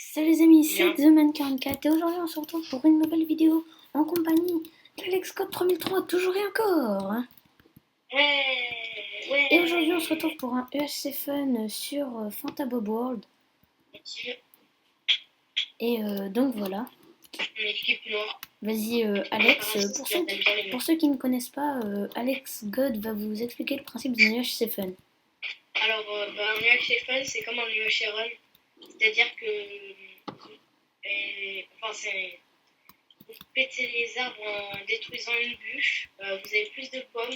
Salut les amis, Bien. c'est TheMan44 et aujourd'hui on se retrouve pour une nouvelle vidéo en compagnie d'Alex Code 3003, toujours et encore. Ouais. Et aujourd'hui on se retrouve pour un EHC Fun sur Fantabob World. Et donc voilà. L'équipe noire. Vas-y Alex, pour ceux qui ne connaissent pas, Alex God va vous expliquer le principe d'un EHC Fun. Alors, un UHC Fun, c'est comme un UHC Run. C'est-à-dire que. C'est. Vous pétez les arbres en détruisant une bûche. Vous avez plus de pommes.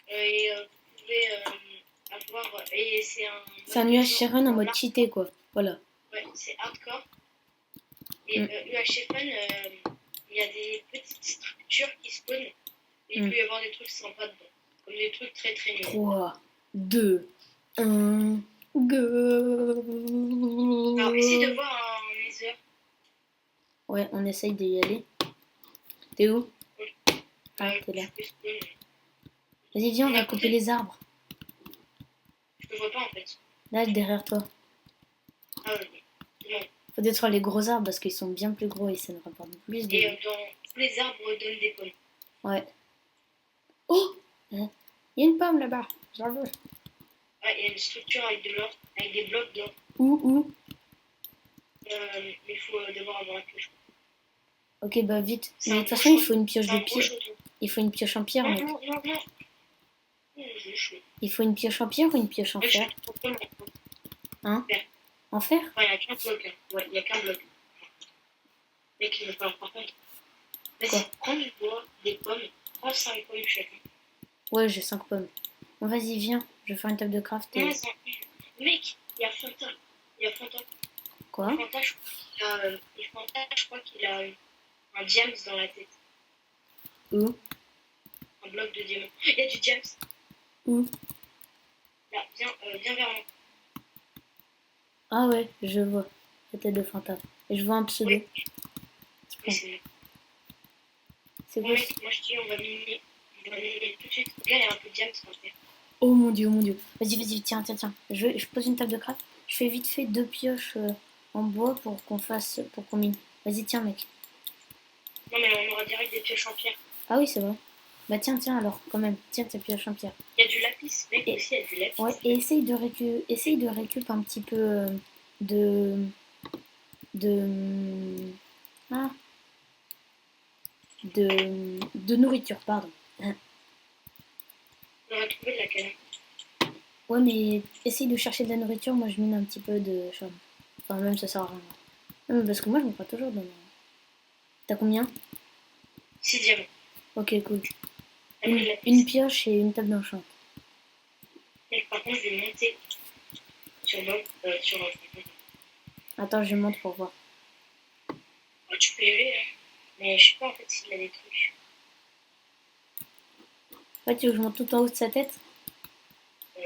Vous pouvez avoir. Et c'est un. C'est un UHC Run en mode cheaté quoi. Voilà. Ouais, c'est hardcore. Et UHC Fun, il y a des petites structures qui spawnent. Et il peut y avoir des trucs sympas dedans. Comme des trucs très très nuls. 3, 2, 1, go. Alors, essaye de voir un Nether. Ouais, on essaye d'y aller. T'es où? Ah, t'es là. Vas-y, viens, on va couper les arbres. Je te vois pas en fait. Là, derrière toi. Ah oui, c'est bon. Faut détruire les gros arbres parce qu'ils sont bien plus gros et ça nous rapporte plus de... Et tous les arbres donnent des pommes. Ouais. Oh, il y a une pomme là-bas. J'en veux. Ouais, il y a une structure avec de l'or, avec des blocs d'or. Où Mais il faut d'abord avoir la pioche. Ok, bah vite. Mais de toute façon, il faut une pioche de pierre. Il faut une pioche en pierre, mec. Non. Il faut une pioche en pierre ou une pioche en fer? Hein? En fer? Ouais, il n'y a qu'un bloc. Ouais, il n'y a qu'un bloc. Mec, il va falloir par contre. Vas-y, prends du bois, des pommes. Prends 5 pommes chacun. Ouais, j'ai 5 pommes. Bon, vas-y, viens. Je vais faire une table de craft. Non, mec, il y a Fanta. Quoi? Fanta, je crois qu'il a un diams dans la tête. Où? Un bloc de diamant. Il y a du diams. Où? Là, viens vers moi. Ah ouais, je vois. La tête de Fanta. Et je vois un pseudo. Oui. Oui, c'est bon, mec, moi je dis on va miner. On va miner tout de suite. Regarde, il y a un peu de diams par terre. Oh mon dieu, mon dieu. Vas-y, tiens. Je pose une table de craft. Je fais vite fait 2 pioches en bois pour qu'on mine. Vas-y, tiens, mec. Non, mais on aura direct des pioches en pierre. Ah oui, c'est vrai. Bah tiens, alors, quand même. Tiens, tes pioches en pierre. Il y a du lapis, mec, aussi, il y a du lapis. Ouais, et essaye de récup un petit peu de nourriture, pardon. On va trouver de la canne. Ouais, mais essaye de chercher de la nourriture. Moi, je mine un petit peu de charbon. Enfin, même ça sert à rien. Non, mais parce que moi, je me crois toujours dans... T'as combien? 6 diamants. Ok, cool. Une pioche et une table d'enchant. Par contre, je vais monter sur l'autre. Attends, je monte pour voir. Tu peux y aller, hein. Mais je sais pas en fait s'il a des trucs. Ouais, tu veux que je monte tout en haut de sa tête?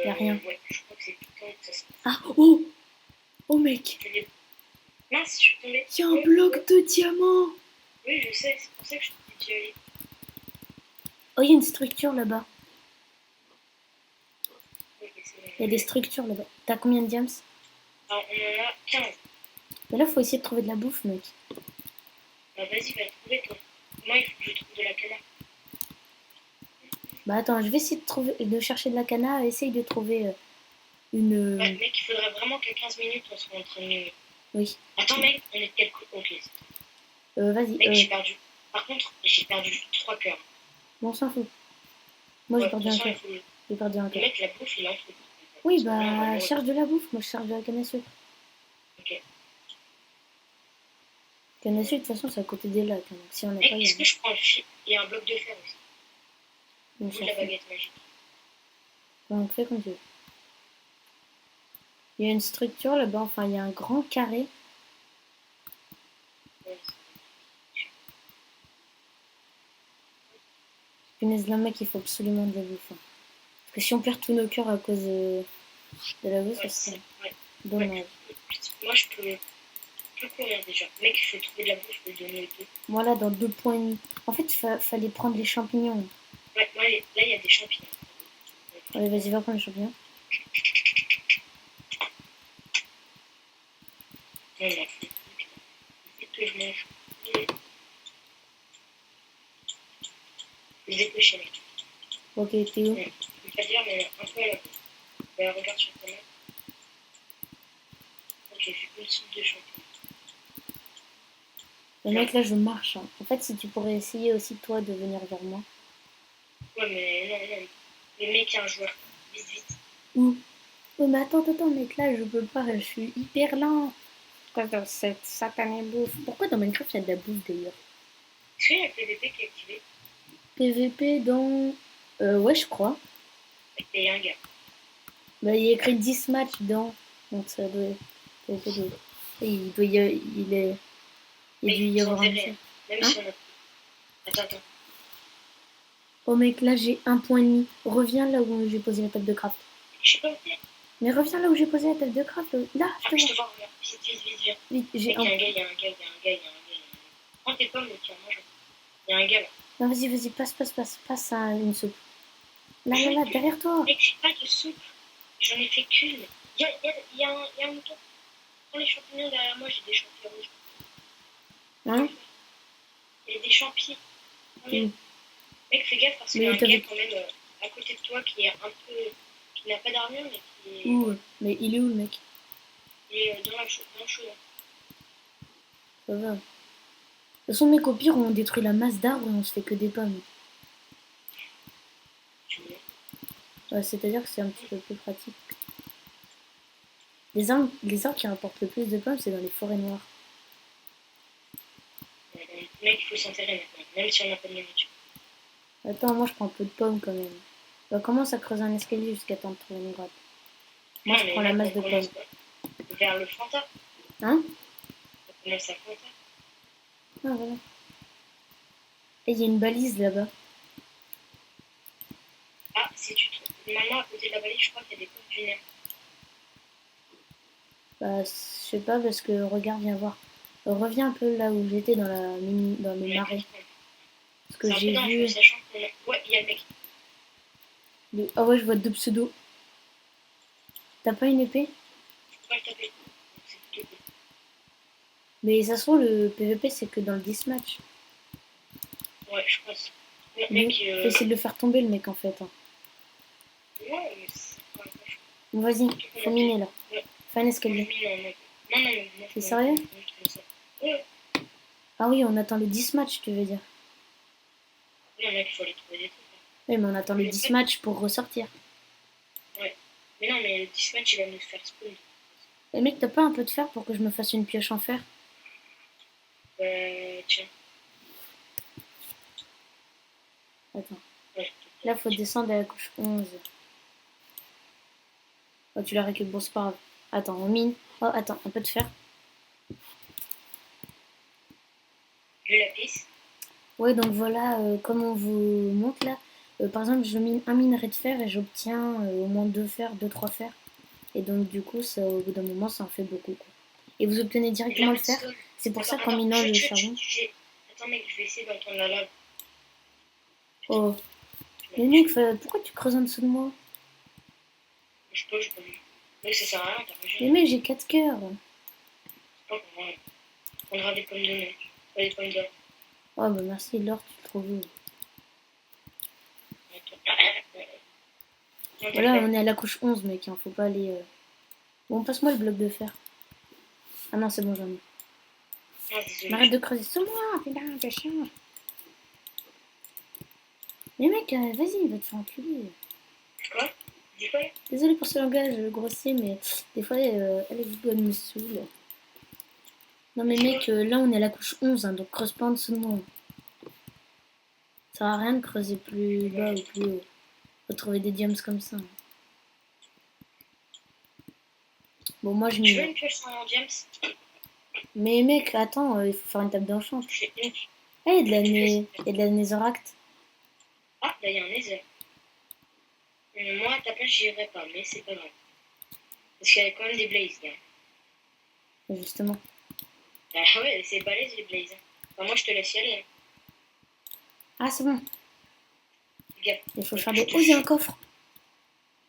Y'a rien. Ouais, je crois que c'est tout en haut de sa tête. Ah, oh! Oh, mec! Mince, je suis tombée. Y'a un bloc de diamant! Oui, je sais, c'est pour ça que je t'ai dit d'y aller. Oh, y'a une structure là-bas. Y'a des structures là-bas. T'as combien de diams? Alors, on en a 15. Mais là, faut essayer de trouver de la bouffe, mec. Bah, vas-y, va trouver, toi. Moi, il faut que je trouve de la canne. Bah, attends, je vais essayer de chercher de la canna. Essaye de trouver une... Ouais, mec, il faudrait vraiment qu'à 15 minutes, on soit en train de... Oui. Attends, mec, on est de quel coup? Ok. Vas-y. Mec, j'ai perdu. Par contre, j'ai perdu 3 cœurs. Bon, on s'en fout. Moi, j'ai perdu un cœur. J'ai perdu un cœur. Mec, la bouffe, il en faut. Oui, bah, cherche de la bouffe. Moi, je cherche de la canne à sucre. Ok. Canne à sucre, de toute façon, c'est à côté des lacs. Donc, si on n'a Mec, pas... est-ce que je prends le fil? Il y a un bloc de fer aussi. On Ou s'en de la fout. baguette magique. Donc, fais comme tu veux. Il y a une structure là-bas. Enfin, il y a un grand carré. Punaise, là, mec, il faut absolument de la bouffe. Hein. Parce que si on perd tous nos cœurs à cause de la bouffe, ça serait dommage. Ouais. Moi, je peux courir déjà. Mec, il faut trouver de la bouffe, je peux donner deux. Moi, là, dans 2 points et demi. En fait, fallait prendre les champignons. Ouais, là, il y a des champignons. Allez, vas-y, va prendre les champignons. Ouais, se dépêcher, mec. Ok, t'es où? Ouais. Je vais pas dire, mais un peu à la regarde sur ta map. Ok, j'ai une soupe de champignons. Le mec, là, je marche. Hein. En fait, si tu pourrais essayer aussi, toi, de venir vers moi. Ouais, mais non. Les mecs, il y a un joueur. Vite. Où? Oh, mais attends, mec, là, je peux pas, je suis hyper lent. Quoi dans cette satanée bouffe? Pourquoi dans Minecraft, il y a de la bouffe, d'ailleurs? Est-ce qu'il y a le PVP qui est activé? PVP dans... ouais, je crois. Il y a un gars. Bah, il y a écrit 10 matchs dans... Donc, ça doit... PVP doit- Il doit y... Il est... Il a Mec, dû y vous avoir un enterrez. message. Même Hein? si on a. Attends. Oh, mec, là, j'ai 1,5 point. Reviens là où j'ai posé la table de craft. Je sais pas où t'es. Mais reviens là où j'ai posé la table de craft. Là, je Ah, te je vois. te vois, reviens. Vite, viens. Vite, j'ai Mec, il un... y a un gars, il y a un gars. Prends tes pommes, tiens, mange. Il y a un gars là. Non, vas-y, passe. Passe à une soupe. Là, Je- derrière toi. Mec, j'ai pas de soupe. J'en ai fait qu'une. Il y a un mouton. Prends les champignons derrière moi, j'ai des champignons rouges. Hein? Il y a des champignons. Oui. Mec, fais gaffe parce qu'il y Mais a un t'as gars vu... quand même à côté de toi qui est un peu. Qui n'a pas d'armure, mais qui est. Où? Mais il est où, le mec? Il est dans le chaud. Ça va. De toute façon, mec, au pire, on détruit la masse d'arbres et on se fait que des pommes. Tu veux. Ouais, c'est-à-dire que c'est un petit peu plus pratique. Les arbres qui rapportent le plus de pommes, c'est dans les forêts noires. Mec, il faut s'enterrer maintenant, même si on n'a pas de nourriture. Attends, moi je prends un peu de pommes quand même. On commence à creuser un escalier jusqu'à temps de trouver une grotte. Moi je Mais prends la mec, masse on de pommes. commence vers le Fanta. Hein? On commence à Fanta. Ah voilà. Et il y a une balise là-bas. Ah, si tu trouves. Maintenant, à côté de la vallée, je crois qu'il y a des pommes du nerf. Bah, je sais pas parce que regarde, viens voir. Reviens un peu là où j'étais dans dans le Mais marais. Parce que c'est un peu j'ai dangereux, vu. sachant qu'on a. Ouais, il y a le mec. Ah ouais, je vois deux pseudos. T'as pas une épée? Tu peux pas le taper. Donc, c'est plutôt cool. Mais ça se trouve, le PVP c'est que dans le deathmatch. Ouais, je pense. Mais Lui, mec, faut essayer de le faire tomber le mec en fait. Hein. ouais, mais c'est pas grave. Bon, vas-y, faut miner là. Ouais. Fais un Moi, escalier. je mets non. T'es sérieux? Comme ça. Ouais. Ah oui, on attend le deathmatch, tu veux dire. Non, mec, il faut aller trouver des trucs. Oui, mais on attend le Mais en fait- deathmatch pour ressortir. Ouais. Mais non, mais le dispatch, il va nous faire spawn. Et mec, t'as pas un peu de fer pour que je me fasse une pioche en fer? Tiens. Attends. Ouais. Là, faut descendre à la couche 11. Oh, tu l'as récupéré. Bon, c'est pas grave. Attends, on mine. Oh, attends, un peu de fer. Du lapis. Ouais, donc voilà, comme on vous montre là. Par exemple, je mine un minerai de fer et j'obtiens au moins 2 fers, 2, 3 fers. Et donc, du coup, ça, au bout d'un moment, ça en fait beaucoup. Quoi. Et vous obtenez directement le fer. C'est pour ça qu'en minant le charbon. Attends, mec, je vais essayer d'entendre la lave. Oh, mais mec, pourquoi tu creuses en dessous de moi? Je peux. Mais ça sert à rien, t'as Mais rangé. mec, j'ai 4 cœurs. C'est pas qu'on va. On prendra des pommes de mer. Pas des pommes d'or. Oh, bah merci, l'or, tu le trouves où? Voilà, on est à la couche 11, mec, hein, faut pas aller... Bon, passe-moi le bloc de fer. Ah non, c'est bon, j'en ai. Ah, désolé. Arrête de creuser sous moi, putain, t'es chiant. Mais mec, vas-y, va te faire enculer. Quoi? Dis quoi? Désolé pour ce langage grossier, mais des fois, Alex Gold me saoule. Non mais mec, là on est à la couche 11, hein, donc creuse pas en dessous de moi. Ça sert à rien de creuser plus bas ou plus haut. Faut trouver des diams comme ça. Hein. Bon, moi je Tu veux mine. une pioche sans James? Mais mec, attends, il faut faire une table d'enchant. J'ai une. Eh, il y a de la netherract. Ah, là, il y a un nether. Moi, à ta place, j'irai pas, mais c'est pas grave. Parce qu'il y a quand même des blazes, là. Justement. Ah ouais, c'est balèze, les blazes. Enfin, moi, je te laisse y aller. Hein. Ah, c'est bon. Gars. Il faut faire des... Oh, il y a un coffre.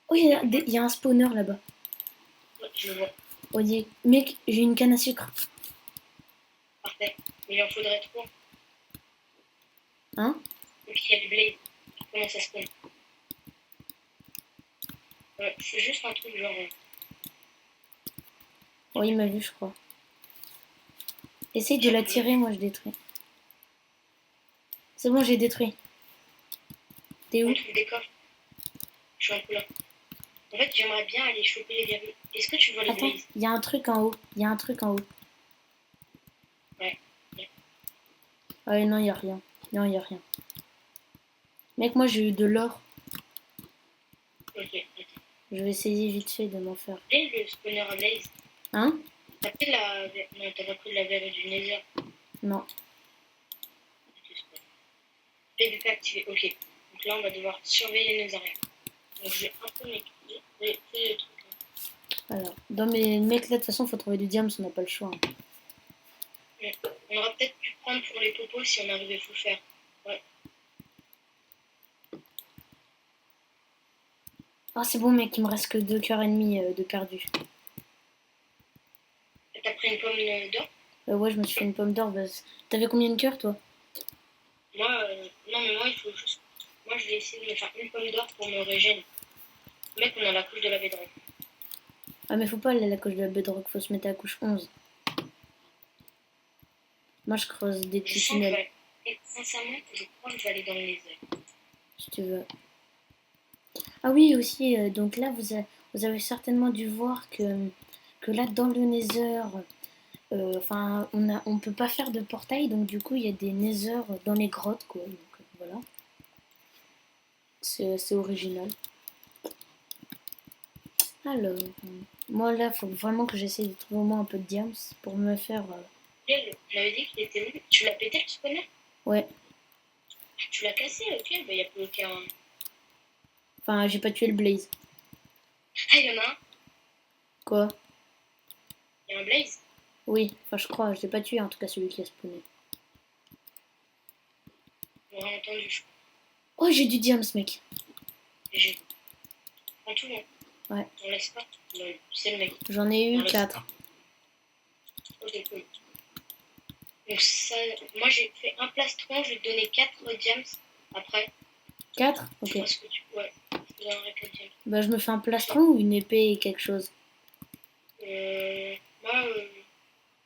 Oh, il y a un spawner là-bas. Ouais, je le vois. Oh, mec, j'ai une canne à sucre. Parfait. Mais il en faudrait 3. Hein? Donc, il y a du blaze. comment ça se passe. C'est juste un truc genre... Oh, il m'a vu, je crois. Essaye de la tirer, moi je détruis. C'est bon, j'ai détruit. T'es on où? trouve des coffres. Je suis un peu là. En fait, j'aimerais bien aller choper les verrues. Est-ce que tu vois les Attends, blazes? il y a un truc en haut. Il y a un truc en haut. Ouais. Ah non, il y a rien. Non, il y a rien. Mec, moi j'ai eu de l'or. Ok, attends. Je vais essayer vite fait de m'en faire. Et le spawner à blaze. Hein? T'as pris la... Non, t'as pas pris la verrue du nether. Non. PVP activé, ok. Donc là, on va devoir surveiller nos arrières. Donc je vais un peu m'équiper. Fais les trucs là. Alors, dans mes mecs là, de toute façon, faut trouver du diamant, on n'a pas le choix. Hein. On aurait peut-être pu prendre pour les popos si on arrivait à tout faire. Ouais. Ah, c'est bon, mec, il me reste que 2 cœurs et demi de perdu. Et t'as pris une pomme d'or? Ouais, je me suis fait une pomme d'or. Bah, t'avais combien de cœurs, toi? Moi, non, mais moi, il faut juste. Moi, je vais essayer de me faire une pomme d'or pour me régénérer. Mec, on a la couche de la bedrock. Ah, mais faut pas aller à la couche de la bedrock, faut se mettre à la couche 11. Moi, je creuse des Je petits sens que tunnels, et sincèrement, je crois que je vais aller dans les airs. si tu veux. Ah oui, aussi, donc là, vous avez certainement dû voir que là, dans le Nether, enfin, on peut pas faire de portail, donc du coup, il y a des Nether dans les grottes, quoi. Donc voilà, c'est original. Alors, moi là, faut vraiment que j'essaye de trouver au moins un peu de diams pour me faire. On avait dit qu'il était où? Tu l'as pété le spawner? Ouais, Tu l'as cassé, ok, bah y a plus aucun. enfin, j'ai pas tué le blaze. Ah, il y en a un. Quoi? Il y a un blaze. Oui, enfin, je crois, je l'ai pas tué en tout cas, celui qui a spawné. On aura entendu, je crois. Oh, j'ai du diams, mec. Et j'ai. En tout, hein. Ouais. On laisse pas. Non, c'est le mec. J'en ai On eu laisse 4. pas. Ok, cool. Donc ça, moi j'ai fait un plastron, je vais te donner 4 diams après. 4? Je Ok. pense que tu. Ouais, je te donnerai 4 diams. Bah, je me fais un plastron ou une épée et quelque chose. Moi,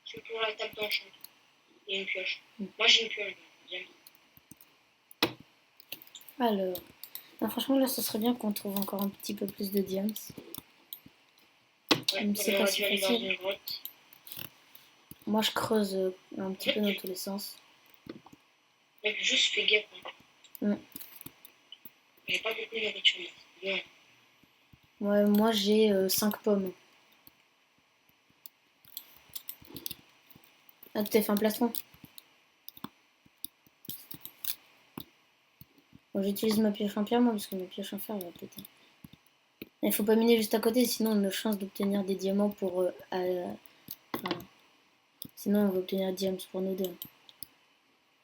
c'est pour la table d'enchant. Et une pioche. Mm. Moi j'ai une pioche. Diams. Alors, non, franchement, là, ce serait bien qu'on trouve encore un petit peu plus de diams. Ouais, Même si c'est on pas aurait si dû aller dans facile. une grotte. Moi, je creuse un petit En peu dans fait, tous les sens. mec, juste fais gaffe. Hein. Mm. J'ai pas beaucoup de nourriture. Bien. Ouais, moi, j'ai 5 pommes. Ah, tu t'es fait un plastron? Bon, j'utilise ma pioche en pierre, moi, parce que ma pioche en fer, elle va péter. Il faut pas miner juste à côté, sinon on a chance d'obtenir des diamants pour... enfin, sinon on va obtenir des diamants pour nous deux.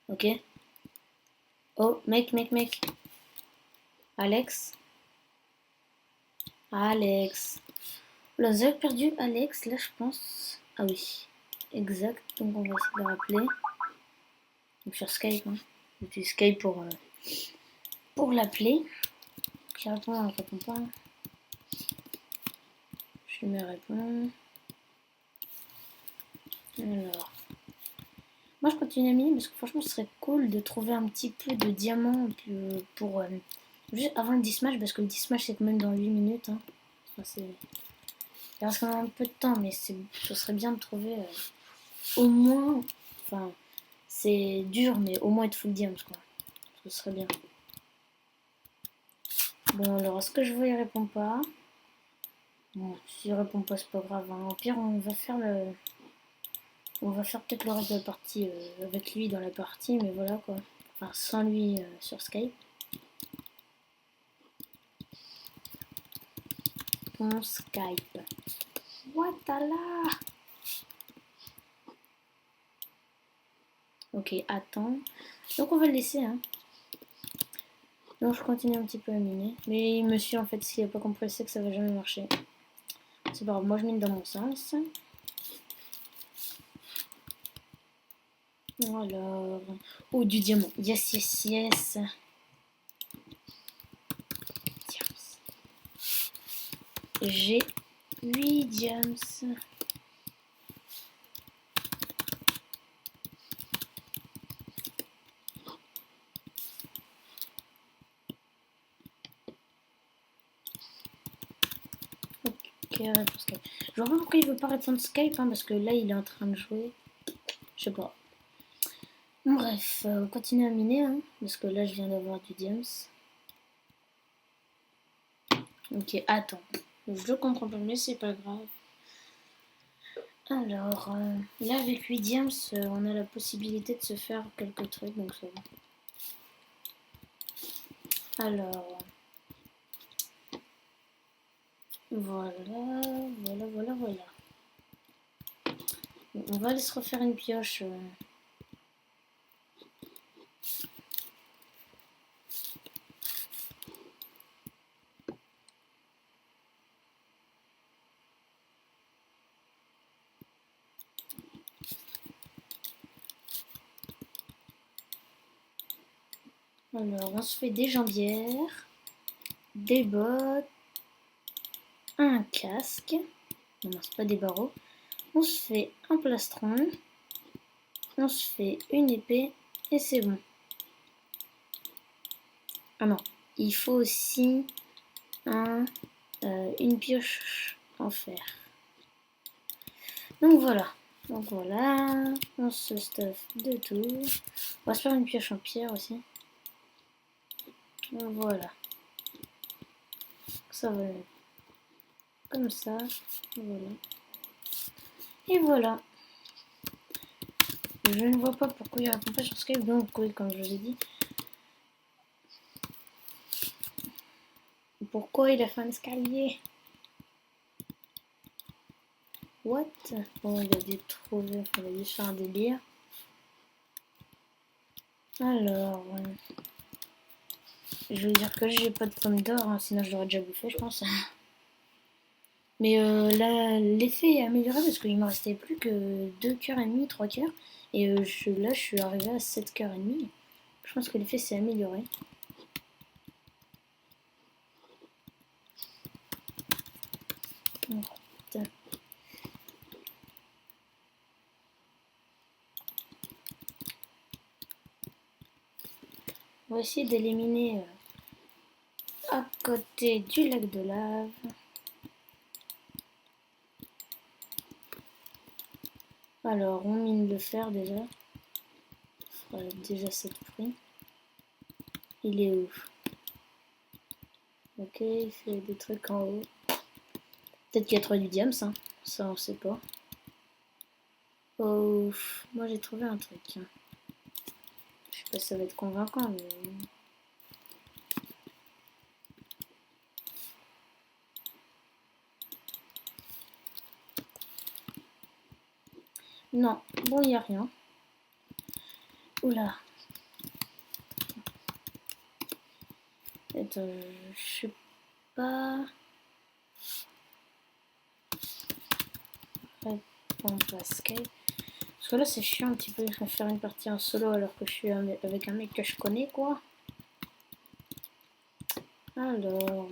Ok? Oh, mec. Alex? Alex. Là, vous avez perdu Alex, là, je pense. Ah oui. Exact, donc on va essayer de le rappeler. Donc sur Skype, hein. J'utilise Skype pour l'appeler. Qui répond, elle répond pas. Je me réponds. Alors. Moi, je continue à miner parce que franchement, ce serait cool de trouver un petit peu de diamants pour juste avant le dismatch parce que le dismatch c'est quand même dans 8 minutes. Hein. Enfin, il reste quand même un peu de temps, mais ce serait bien de trouver au moins. Enfin, c'est dur, mais au moins être full diams quoi. Ce serait bien. Bon, alors, est-ce que je vois, il répond pas. Bon, s'il répond pas, c'est pas grave. Hein. Au pire, on va faire peut-être le reste de la partie avec lui dans la partie, mais voilà quoi. Enfin, sans lui sur Skype. Mon Skype. Voilà. Ok, attends. Donc on va le laisser. Hein. Donc je continue un petit peu à miner. Mais il me suit en fait, s'il n'a pas compris, c'est que ça va jamais marcher. C'est pas grave, moi je mine dans mon sens. Alors. Oh, du diamant. Yes. j'ai 8 diams. Ok, pour Skype. Je vois pas pourquoi il veut pas répondre Skype, hein, parce que là il est en train de jouer. Je sais pas. Bon, bref, on continue à miner, hein, parce que là je viens d'avoir du diams. Ok, attends. Je le comprends pas, mais c'est pas grave. Alors, là avec 8 diams, on a la possibilité de se faire quelques trucs, donc ça va. Alors, voilà. On va aller se refaire une pioche. Alors, on se fait des jambières, des bottes, un casque. Non, c'est pas des barreaux. On se fait un plastron. On se fait une épée et c'est bon. Ah non, il faut aussi une pioche en fer. Donc voilà, on se stuff de tout. On va se faire une pioche en pierre aussi. Donc voilà. Ça va comme ça. Voilà. Et voilà. Je ne vois pas pourquoi il répond pas sur Skype, donc oui, comme je vous ai dit. Pourquoi il a fait un escalier? What? Bon, il a dû trouver, il a dû faire un délire. Alors, je veux dire que j'ai pas de pomme d'or, hein, sinon je l'aurais déjà bouffé, je pense. Mais là, l'effet est amélioré parce qu'il me restait plus que 2 cœurs et demi, 3 cœurs. Et là, je suis arrivé à 7 cœurs et demi. Je pense que l'effet s'est amélioré. On va essayer d'éliminer à côté du lac de lave. Alors, on mine le fer déjà. On fera déjà 7 prix. Il est où? Ok, il fait des trucs en haut. Peut-être qu'il y a 3 du diams, hein. Ça on sait pas. Oh, moi j'ai trouvé un truc. Je sais pas si ça va être convaincant, mais... Non, bon, il n'y a rien. Oula. Attends, je sais pas... Répondre à Skype. Parce que là, c'est chiant un petit peu de faire une partie en solo alors que je suis avec un mec que je connais, quoi. Alors...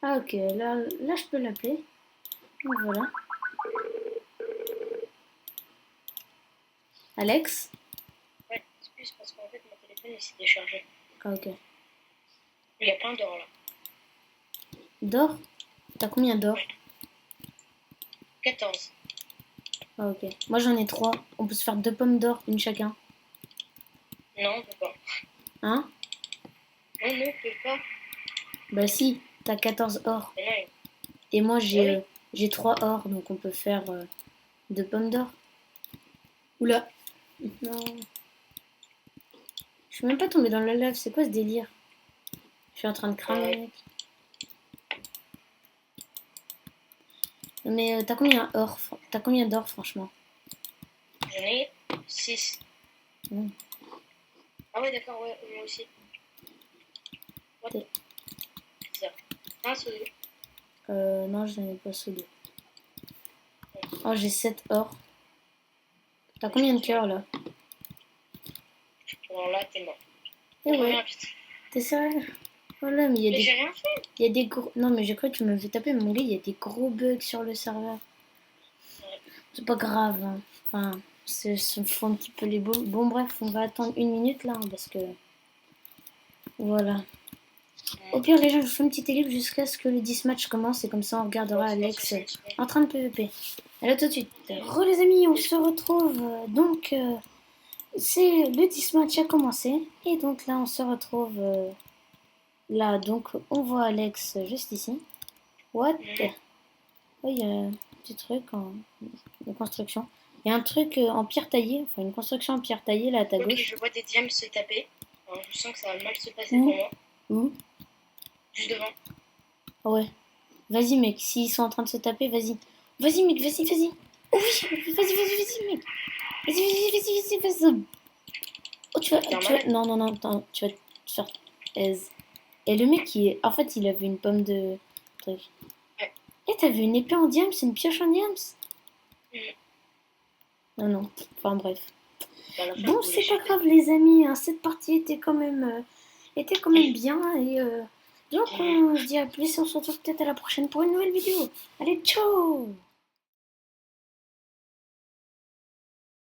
Ah ok, là je peux l'appeler. Donc voilà. Alex? Ouais, excuse parce qu'en fait mon téléphone il s'est déchargé. Ah ok. Il y a plein d'or là. D'or? T'as combien d'or? 14. Ah ok. Moi j'en ai 3. On peut se faire 2 pommes d'or, une chacun. Non, on peut pas. Hein? On ne peut pas. Bah si, t'as 14 or. Mais non, Et moi oui. j'ai 3 or, donc on peut faire 2 pommes d'or. Oula. Non. Je suis même pas tombée dans la lave, c'est quoi ce délire? Je suis en train de cramer, mec. Mais t'as combien or? T'as combien d'or, franchement? J'en ai 6. Ah ouais, d'accord, ouais, moi aussi. What? T'es- C'est ça. Un seul. Non, j'en ai pas sous deux. Oh, j'ai 7 or. T'as combien de cœurs, là? Bon, là, t'es mort. Et ouais, Reviens vite. t'es sérieux? Voilà, mais Mais j'ai rien fait. il y a des gros... Non, mais j'ai cru que tu m'avais tapé, mais mon gars, il y a des gros bugs sur le serveur. Ouais. C'est pas grave, hein. Enfin, ça me fout un petit peu les boules. Bon, bref, on va attendre 1 minute, là, hein, parce que... Voilà. Au pire, les gens, je vous fais une petite élite jusqu'à ce que le 10 match commence, et comme ça, on regardera Alex en train de PVP. Allez, tout de suite. Re les amis, on se retrouve. Donc, c'est le 10 match a commencé. Et donc là, on se retrouve là. Donc, on voit Alex juste ici. What? Oui, il y a un petit truc de construction. Il y a un truc en pierre taillée, enfin une construction en pierre taillée là à ta Ok, gauche. je vois des diams se taper. Alors, je sens que ça va mal se passer Où? pour moi. Où? Juste devant. Ah ouais. Vas-y mec, s'ils sont en train de se taper, vas-y. Vas-y mec, vas-y, vas-y. Oh oui, vas-y mec. Vas-y. Oh, Non, non, non, attends, tu vas te faire aise. Et le mec, en fait, il avait une pomme de truc. Ouais. Et t'as vu une épée en diams, c'est une pioche en diams? Non, non, enfin bref. Bah, la Bon, fin, c'est pas grave les amis, hein, cette partie était quand même bien et donc on se dit à plus, on se retrouve peut-être à la prochaine pour une nouvelle vidéo. Allez, ciao!